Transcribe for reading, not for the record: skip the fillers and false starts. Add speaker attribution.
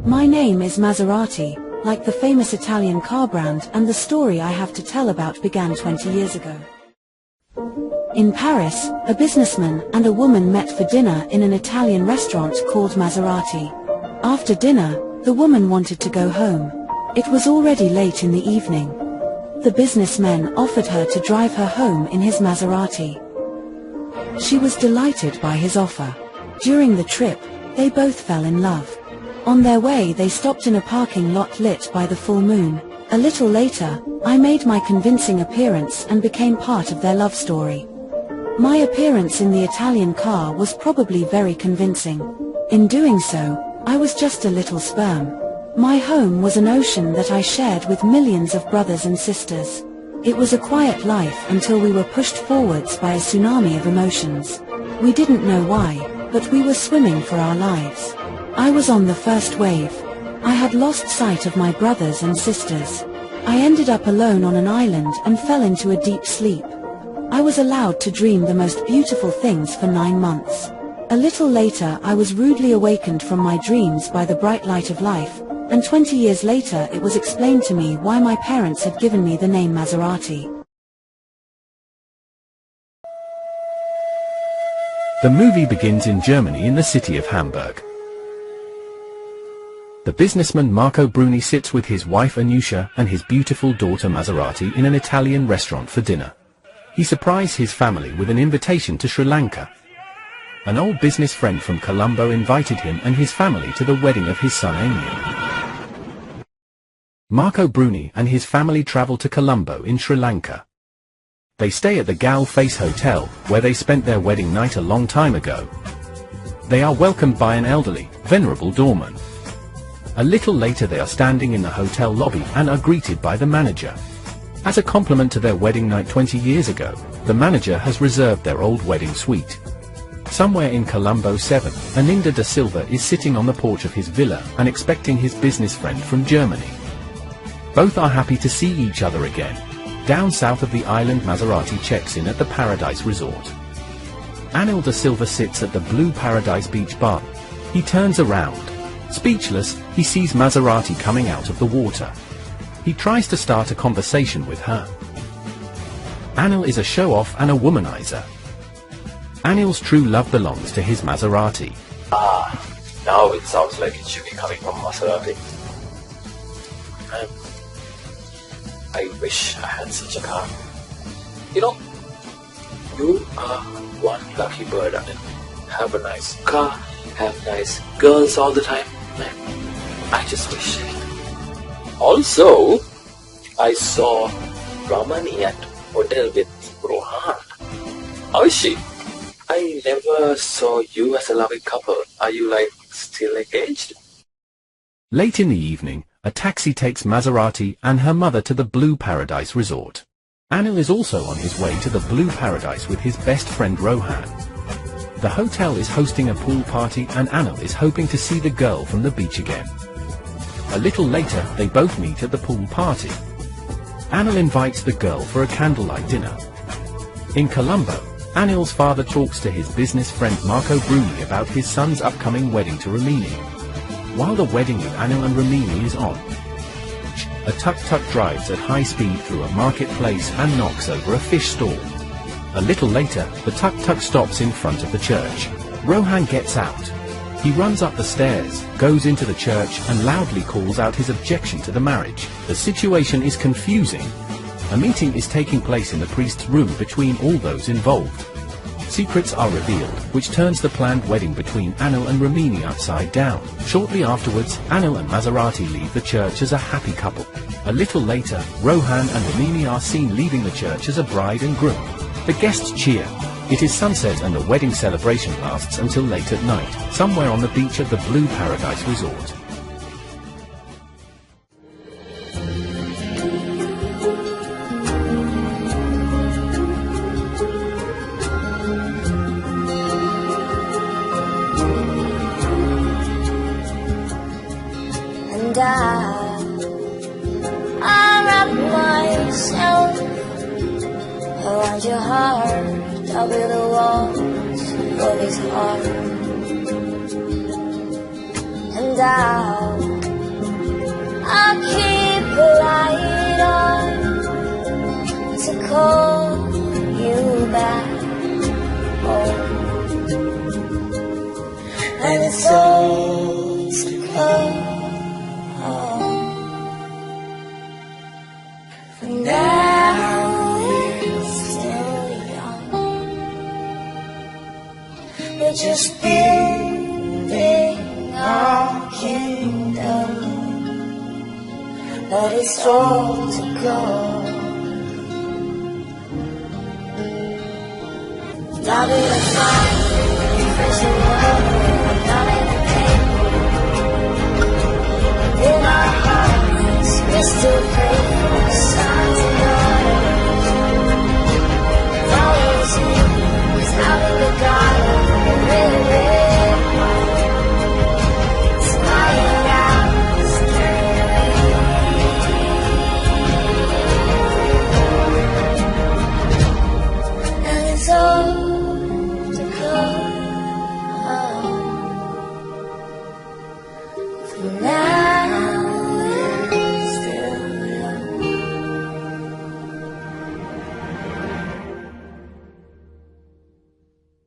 Speaker 1: My name is Maserati, like the famous Italian car brand, and the story I have to tell about began 20 years ago. In Paris, a businessman and a woman met for dinner in an Italian restaurant called Maserati. After dinner, the woman wanted to go home. It was already late in the evening. The businessman offered her to drive her home in his Maserati. She was delighted by his offer. During the trip, they both fell in love. On their way they stopped in a parking lot lit by the full moon. A little later, I made my convincing appearance and became part of their love story. My appearance in the Italian car was probably very convincing. In doing so, I was just a little sperm. My home was an ocean that I shared with millions of brothers and sisters. It was a quiet life until we were pushed forwards by a tsunami of emotions. We didn't know why, but we were swimming for our lives. I was on the first wave. I had lost sight of my brothers and sisters. I ended up alone on an island and fell into a deep sleep. I was allowed to dream the most beautiful things for 9 months. A little later I was rudely awakened from my dreams by the bright light of life, and 20 years later it was explained to me why my parents had given me the name Maserati.
Speaker 2: The movie begins in Germany in the city of Hamburg. The businessman Marco Bruni sits with his wife Anusha and his beautiful daughter Maserati in an Italian restaurant for dinner. He surprised his family with an invitation to Sri Lanka. An old business friend from Colombo invited him and his family to the wedding of his son Amy. Marco Bruni and his family travel to Colombo in Sri Lanka. They stay at the Gal Face Hotel, where they spent their wedding night a long time ago. They are welcomed by an elderly, venerable doorman. A little later they are standing in the hotel lobby and are greeted by the manager. As a compliment to their wedding night 20 years ago, the manager has reserved their old wedding suite. Somewhere in Colombo 7, Aninda da Silva is sitting on the porch of his villa and expecting his business friend from Germany. Both are happy to see each other again. Down south of the island, Maserati checks in at the Paradise Resort. Anil da Silva sits at the Blue Paradise Beach Bar. He turns around. Speechless, he sees Maserati coming out of the water. He tries to start a conversation with her. Anil is a show-off and a womanizer. Anil's true love belongs to his Maserati.
Speaker 3: Now it sounds like it should be coming from Maserati. I wish I had such a car. You know, you are one lucky bird, Anil. Have a nice car, have nice girls all the time. I just wish. Also, I saw Ramani at hotel with Rohan. How is she? I never saw you as a loving couple. Are you still engaged?
Speaker 2: Late in the evening, a taxi takes Maserati and her mother to the Blue Paradise Resort. Anil is also on his way to the Blue Paradise with his best friend Rohan. The hotel is hosting a pool party and Anil is hoping to see the girl from the beach again. A little later, they both meet at the pool party. Anil invites the girl for a candlelight dinner. In Colombo, Anil's father talks to his business friend Marco Bruni about his son's upcoming wedding to Ramini. While the wedding with Anil and Ramini is on, a tuk-tuk drives at high speed through a marketplace and knocks over a fish stall. A little later, the tuk-tuk stops in front of the church. Rohan gets out. He runs up the stairs, goes into the church and loudly calls out his objection to the marriage. The situation is confusing. A meeting is taking place in the priest's room between all those involved. Secrets are revealed, which turns the planned wedding between Anil and Ramini upside down. Shortly afterwards, Anil and Maserati leave the church as a happy couple. A little later, Rohan and Ramini are seen leaving the church as a bride and groom. The guests cheer. It is sunset and the wedding celebration lasts until late at night, somewhere on the beach at the Blue Paradise Resort.
Speaker 4: And I wrap myself around your heart I'll build the walls of his heart, and I'll keep a light on to call you back home. And it's all to come home. For now we're still young, we're just building our kingdom, but it's all to come. I'll be the fire, fresh and warm, not in the pain. In our hearts, we're still praying.